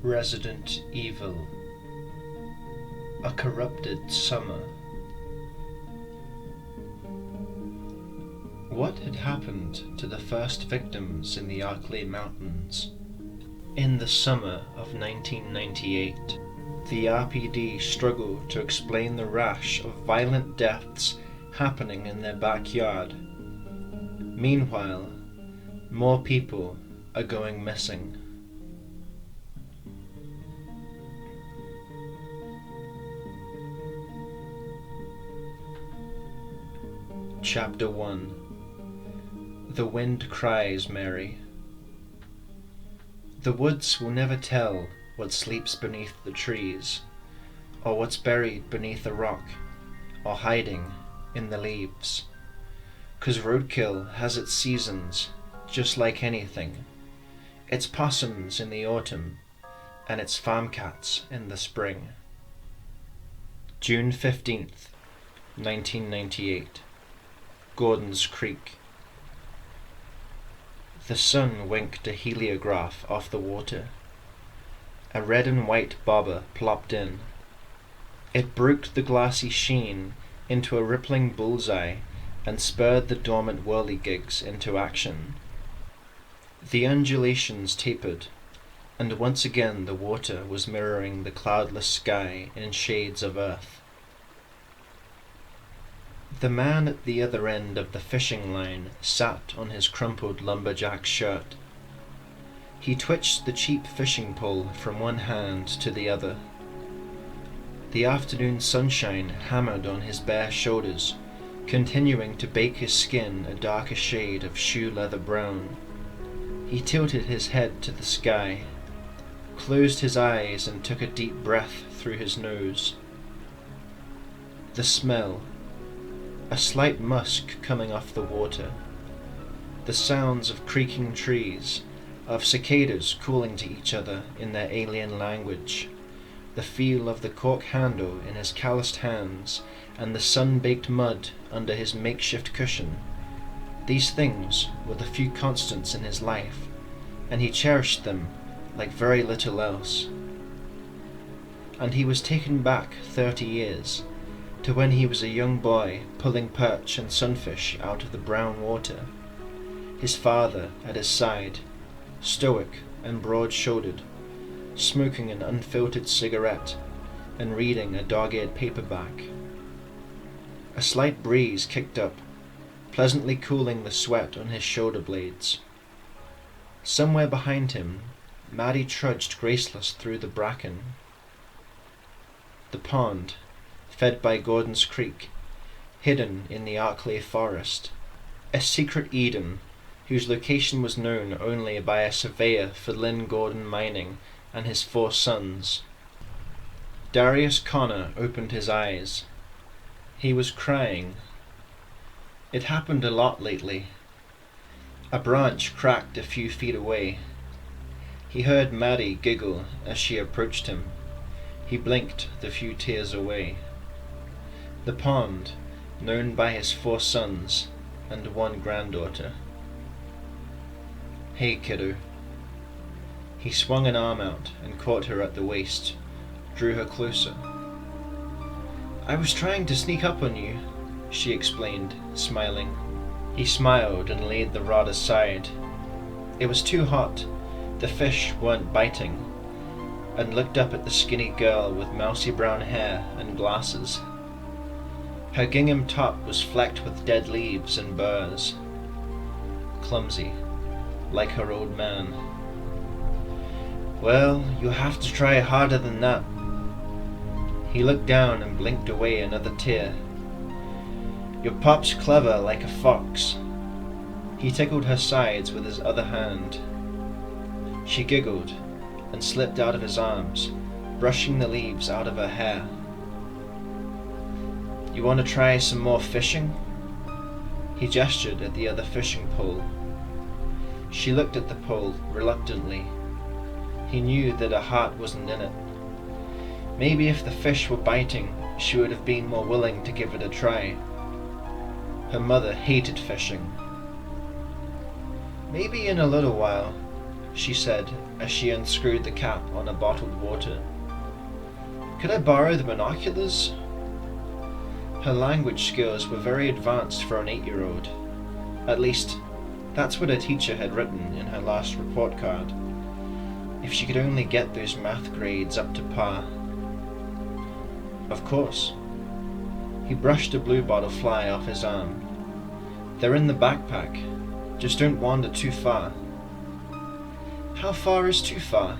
Resident Evil. A corrupted summer. What had happened to the first victims in the Arklay Mountains? In the summer of 1998, the RPD struggled to explain the rash of violent deaths happening in their backyard. Meanwhile, more people are going missing. Chapter 1. The Wind Cries Mary. The woods will never tell what sleeps beneath the trees, or what's buried beneath a rock, or hiding in the leaves. 'Cause roadkill has its seasons, just like anything. It's possums in the autumn, and it's farm cats in the spring. June 15th, 1998. Gordon's Creek. The sun winked a heliograph off the water. A red and white bobber plopped in. It broke the glassy sheen into a rippling bullseye and spurred the dormant whirligigs into action. The undulations tapered, and once again the water was mirroring the cloudless sky in shades of earth. The man at the other end of the fishing line sat on his crumpled lumberjack shirt. He twitched the cheap fishing pole from one hand to the other. The afternoon sunshine hammered on his bare shoulders, continuing to bake his skin a darker shade of shoe leather brown. He tilted his head to the sky, closed his eyes and took a deep breath through his nose. The smell, a slight musk coming off the water, the sounds of creaking trees, of cicadas calling to each other in their alien language, the feel of the cork handle in his calloused hands, and the sun-baked mud under his makeshift cushion. These things were the few constants in his life, and he cherished them like very little else. And he was taken back 30 years, to when he was a young boy pulling perch and sunfish out of the brown water, his father at his side, stoic and broad-shouldered, smoking an unfiltered cigarette and reading a dog-eared paperback. A slight breeze kicked up, pleasantly cooling the sweat on his shoulder blades. Somewhere behind him, Maddie trudged graceless through the bracken. The pond, fed by Gordon's Creek, hidden in the Arklay forest, a secret Eden whose location was known only by a surveyor for Lynn Gordon Mining and his 4 sons. Darius Connor opened his eyes. He was crying. It happened a lot lately. A branch cracked a few feet away. He heard Maddie giggle as she approached him. He blinked the few tears away. The pond, known by his 4 sons and 1 granddaughter. "Hey, kiddo." He swung an arm out and caught her at the waist, drew her closer. "I was trying to sneak up on you," she explained, smiling. He smiled and laid the rod aside. It was too hot, the fish weren't biting, and looked up at the skinny girl with mousy brown hair and glasses. Her gingham top was flecked with dead leaves and burrs. Clumsy, like her old man. "Well, you'll have to try harder than that." He looked down and blinked away another tear. "Your pop's clever like a fox." He tickled her sides with his other hand. She giggled and slipped out of his arms, brushing the leaves out of her hair. "You want to try some more fishing?" He gestured at the other fishing pole. She looked at the pole reluctantly. He knew that her heart wasn't in it. Maybe if the fish were biting, she would have been more willing to give it a try. Her mother hated fishing. "Maybe in a little while," she said as she unscrewed the cap on a bottled water. Could I borrow the binoculars? Her language skills were very advanced for an 8-year-old. At least, that's what her teacher had written in her last report card. If she could only get those math grades up to par. Of course. He brushed a blue bottle fly off his arm. They're in the backpack. Just don't wander too far. How far is too far?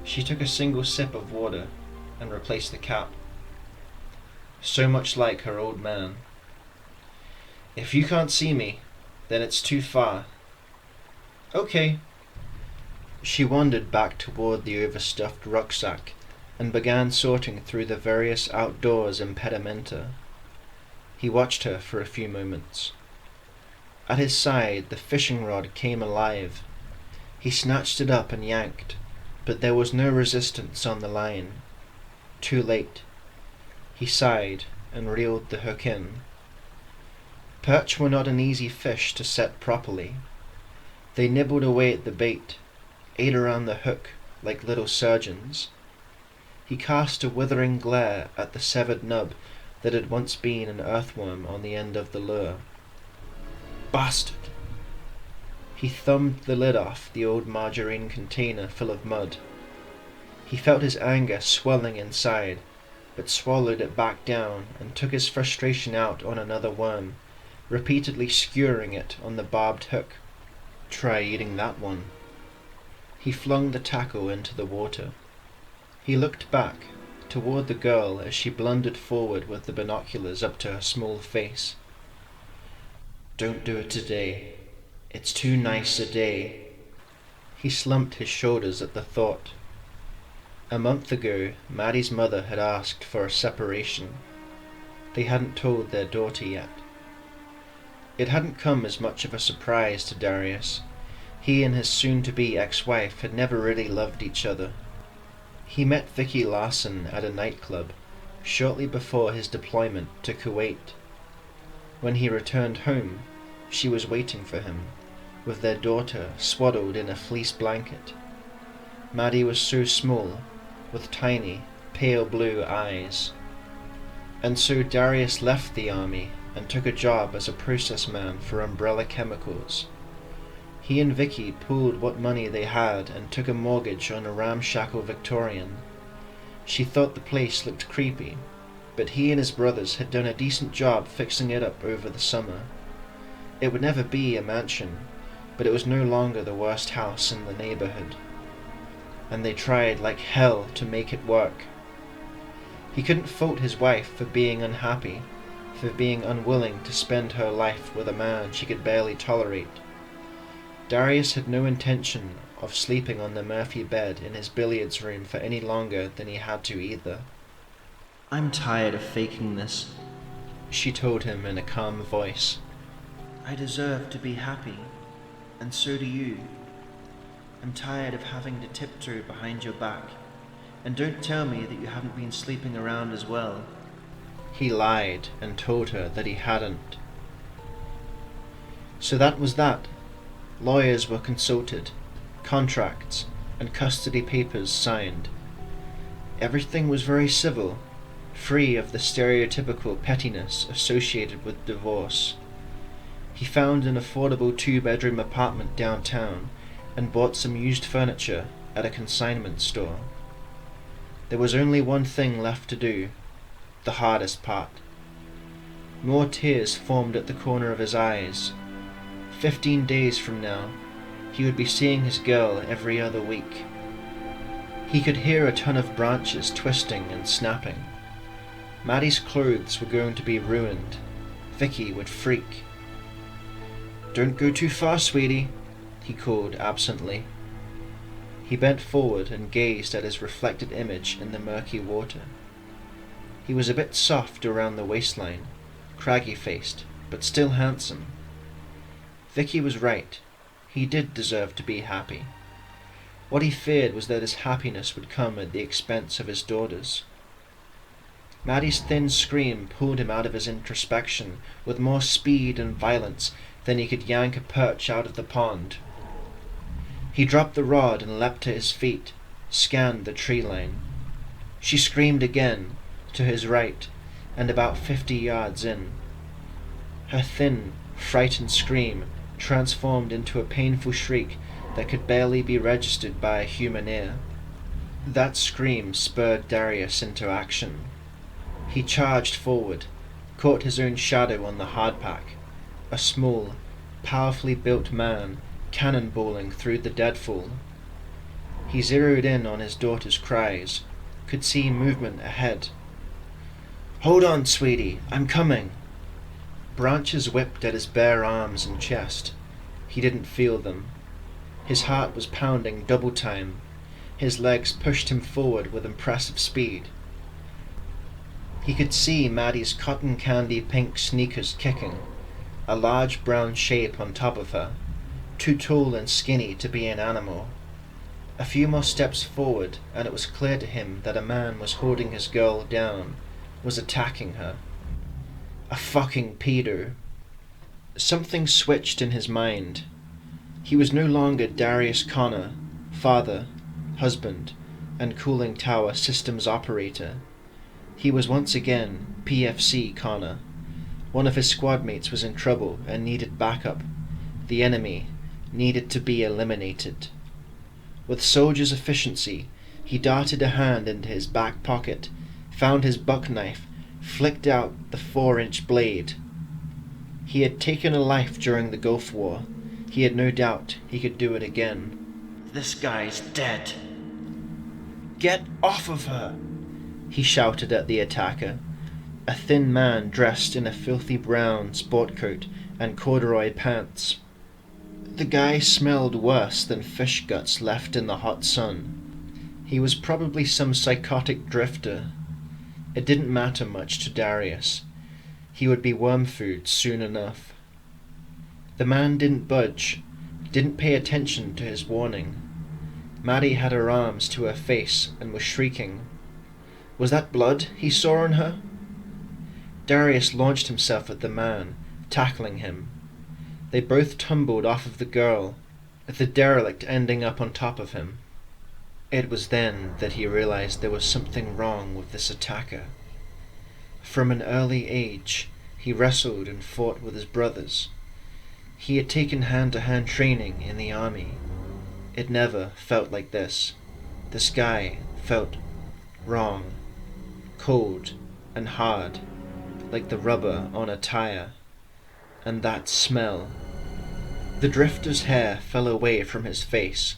She took a single sip of water and replaced the cap. So much like her old man. If you can't see me, then it's too far. Okay. She wandered back toward the overstuffed rucksack and began sorting through the various outdoors impedimenta. He watched her for a few moments. At his side, the fishing rod came alive. He snatched it up and yanked, but there was no resistance on the line. Too late. He sighed and reeled the hook in. Perch were not an easy fish to set properly. They nibbled away at the bait, ate around the hook like little surgeons. He cast a withering glare at the severed nub that had once been an earthworm on the end of the lure. Bastard! He thumbed the lid off the old margarine container full of mud. He felt his anger swelling inside, but swallowed it back down and took his frustration out on another worm, repeatedly skewering it on the barbed hook. Try eating that one. He flung the tackle into the water. He looked back, toward the girl as she blundered forward with the binoculars up to her small face. Don't do it today. It's too nice a day. He slumped his shoulders at the thought. A month ago, Maddie's mother had asked for a separation. They hadn't told their daughter yet. It hadn't come as much of a surprise to Darius. He and his soon-to-be ex-wife had never really loved each other. He met Vicky Larson at a nightclub, shortly before his deployment to Kuwait. When he returned home, she was waiting for him, with their daughter swaddled in a fleece blanket. Maddie was so small, with tiny, pale blue eyes. And so Darius left the army and took a job as a process man for Umbrella Chemicals. He and Vicky pooled what money they had and took a mortgage on a ramshackle Victorian. She thought the place looked creepy, but he and his brothers had done a decent job fixing it up over the summer. It would never be a mansion, but it was no longer the worst house in the neighborhood. And they tried like hell to make it work. He couldn't fault his wife for being unhappy, for being unwilling to spend her life with a man she could barely tolerate. Darius had no intention of sleeping on the Murphy bed in his billiards room for any longer than he had to either. I'm tired of faking this, she told him in a calm voice. I deserve to be happy, and so do you. I'm tired of having to tiptoe behind your back, and don't tell me that you haven't been sleeping around as well. He lied and told her that he hadn't. So that was that. Lawyers were consulted, contracts and custody papers signed. Everything was very civil, free of the stereotypical pettiness associated with divorce. He found an affordable 2-bedroom apartment downtown and bought some used furniture at a consignment store. There was only one thing left to do, the hardest part. More tears formed at the corner of his eyes. 15 days from now, he would be seeing his girl every other week. He could hear a ton of branches twisting and snapping. Maddie's clothes were going to be ruined. Vicky would freak. Don't go too far, sweetie, he called absently. He bent forward and gazed at his reflected image in the murky water. He was a bit soft around the waistline, craggy-faced, but still handsome. Vicky was right. He did deserve to be happy. What he feared was that his happiness would come at the expense of his daughters. Maddie's thin scream pulled him out of his introspection with more speed and violence than he could yank a perch out of the pond. He dropped the rod and leapt to his feet, scanned the tree line. She screamed again, to his right, and about 50 yards in. Her thin, frightened scream transformed into a painful shriek that could barely be registered by a human ear. That scream spurred Darius into action. He charged forward, caught his own shadow on the hardpack, a small, powerfully built man cannonballing through the deadfall. He zeroed in on his daughter's cries, could see movement ahead. "Hold on, sweetie, I'm coming!" Branches whipped at his bare arms and chest. He didn't feel them. His heart was pounding double time. His legs pushed him forward with impressive speed. He could see Maddie's cotton candy pink sneakers kicking, a large brown shape on top of her, too tall and skinny to be an animal. A few more steps forward and it was clear to him that a man was holding his girl down, was attacking her. A fucking pedo. Something switched in his mind. He was no longer Darius Connor, father, husband, and cooling tower systems operator. He was once again PFC Connor. One of his squad mates was in trouble and needed backup. The enemy needed to be eliminated. With soldier's efficiency, he darted a hand into his back pocket, found his buck knife, flicked out the 4-inch blade. He had taken a life during the Gulf War. He had no doubt he could do it again. "This guy's dead." "Get off of her!" he shouted at the attacker, a thin man dressed in a filthy brown sport coat and corduroy pants. The guy smelled worse than fish guts left in the hot sun. He was probably some psychotic drifter. It didn't matter much to Darius. He would be worm food soon enough. The man didn't budge, didn't pay attention to his warning. Maddie had her arms to her face and was shrieking. Was that blood he saw on her? Darius launched himself at the man, tackling him. They both tumbled off of the girl, the derelict ending up on top of him. It was then that he realized there was something wrong with this attacker. From an early age, he wrestled and fought with his brothers. He had taken hand-to-hand training in the army. It never felt like this. This guy felt wrong, cold and hard, like the rubber on a tire. And that smell. The drifter's hair fell away from his face.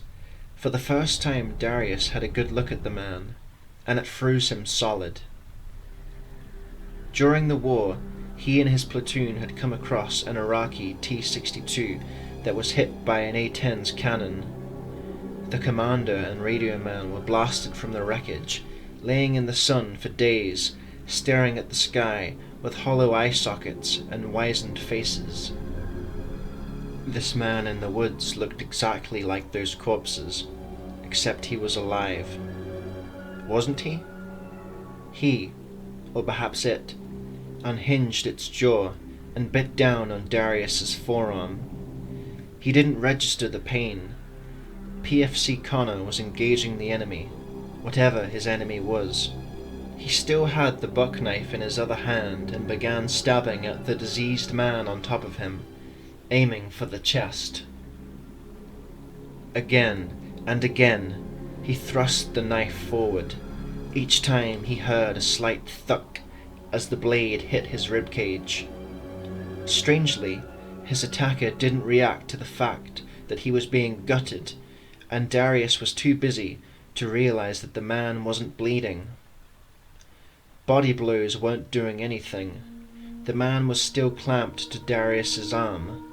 For the first time Darius had a good look at the man, and it froze him solid. During the war, he and his platoon had come across an Iraqi T-62 that was hit by an A-10's cannon. The commander and radio man were blasted from the wreckage, laying in the sun for days, staring at the sky with hollow eye sockets and wizened faces. This man in the woods looked exactly like those corpses, except he was alive. Wasn't he? He, or perhaps it, unhinged its jaw and bit down on Darius's forearm. He didn't register the pain. PFC Connor was engaging the enemy, whatever his enemy was. He still had the buck knife in his other hand and began stabbing at the diseased man on top of him, aiming for the chest. Again and again, he thrust the knife forward. Each time he heard a slight thunk as the blade hit his ribcage. Strangely, his attacker didn't react to the fact that he was being gutted, and Darius was too busy to realize that the man wasn't bleeding. Body blows weren't doing anything. The man was still clamped to Darius's arm.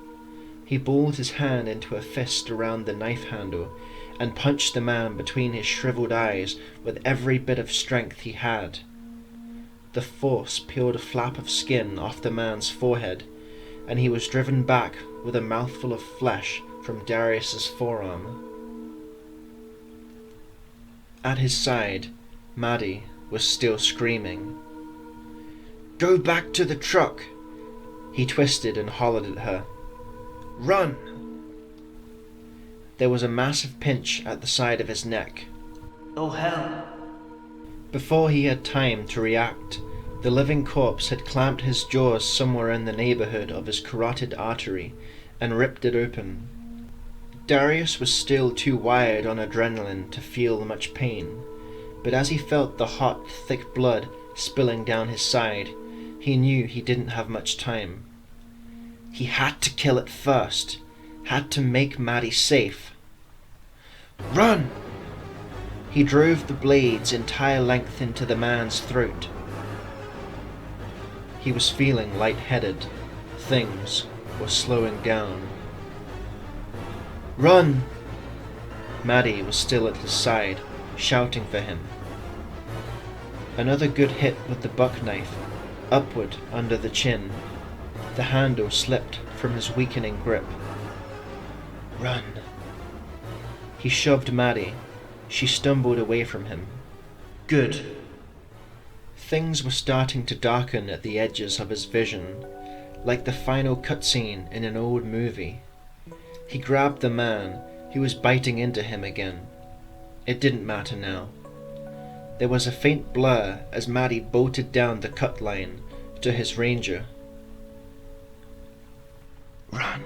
He balled his hand into a fist around the knife handle and punched the man between his shriveled eyes with every bit of strength he had. The force peeled a flap of skin off the man's forehead, and he was driven back with a mouthful of flesh from Darius's forearm. At his side, Maddie was still screaming. "Go back to the truck!" He twisted and hollered at her. "Run!" There was a massive pinch at the side of his neck. Oh hell! Before he had time to react, the living corpse had clamped his jaws somewhere in the neighbourhood of his carotid artery and ripped it open. Darius was still too wired on adrenaline to feel much pain, but as he felt the hot, thick blood spilling down his side, he knew he didn't have much time. He had to kill it first, had to make Maddie safe. Run! He drove the blade's entire length into the man's throat. He was feeling lightheaded. Things were slowing down. Run! Maddie was still at his side, shouting for him. Another good hit with the buck knife, upward under the chin. The handle slipped from his weakening grip. Run! He shoved Maddie. She stumbled away from him. Good. Things were starting to darken at the edges of his vision, like the final cutscene in an old movie. He grabbed the man who was biting into him again. It didn't matter now. There was a faint blur as Maddie bolted down the cut line to his ranger. Run!